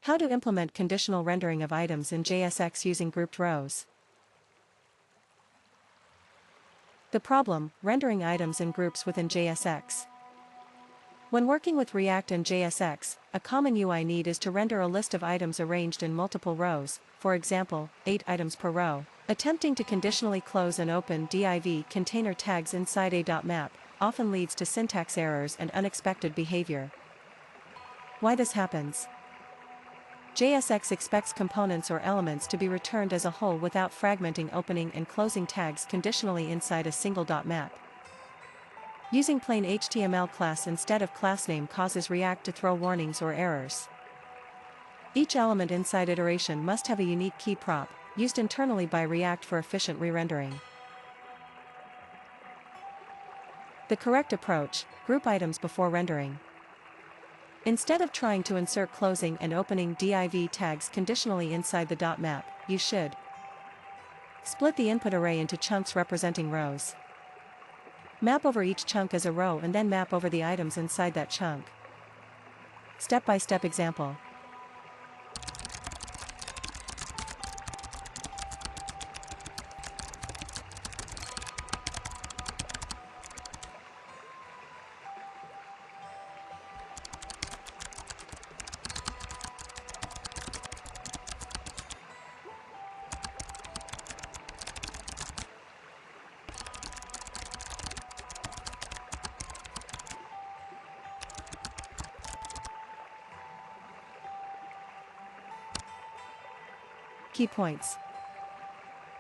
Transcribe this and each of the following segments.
How to implement conditional rendering of items in JSX using grouped rows. The problem: rendering items in groups within JSX. When working with React and JSX, a common UI need is to render a list of items arranged in multiple rows, for example, 8 items per row. Attempting to conditionally close and open div container tags inside a .map often leads to syntax errors and unexpected behavior. Why this happens? JSX expects components or elements to be returned as a whole without fragmenting opening and closing tags conditionally inside a single .map. Using plain HTML class instead of class name causes React to throw warnings or errors. Each element inside iteration must have a unique key prop, used internally by React for efficient re-rendering. The correct approach: group items before rendering. Instead of trying to insert closing and opening div tags conditionally inside the .map, you should split the input array into chunks representing rows. Map over each chunk as a row and then map over the items inside that chunk. Step-by-step example. Key points.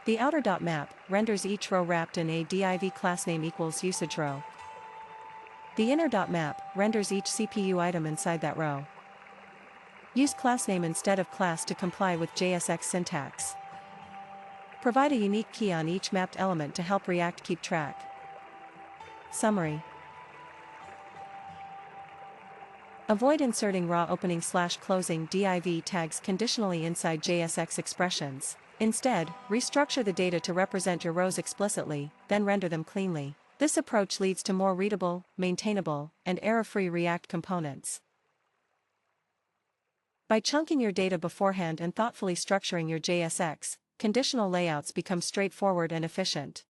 The outer .map renders each row wrapped in a div class name equals usage row. The inner .map renders each CPU item inside that row. Use class name instead of class to comply with JSX syntax. Provide a unique key on each mapped element to help React keep track. Summary. Avoid inserting raw opening/closing div tags conditionally inside JSX expressions. Instead, restructure the data to represent your rows explicitly, then render them cleanly. This approach leads to more readable, maintainable, and error-free React components. By chunking your data beforehand and thoughtfully structuring your JSX, conditional layouts become straightforward and efficient.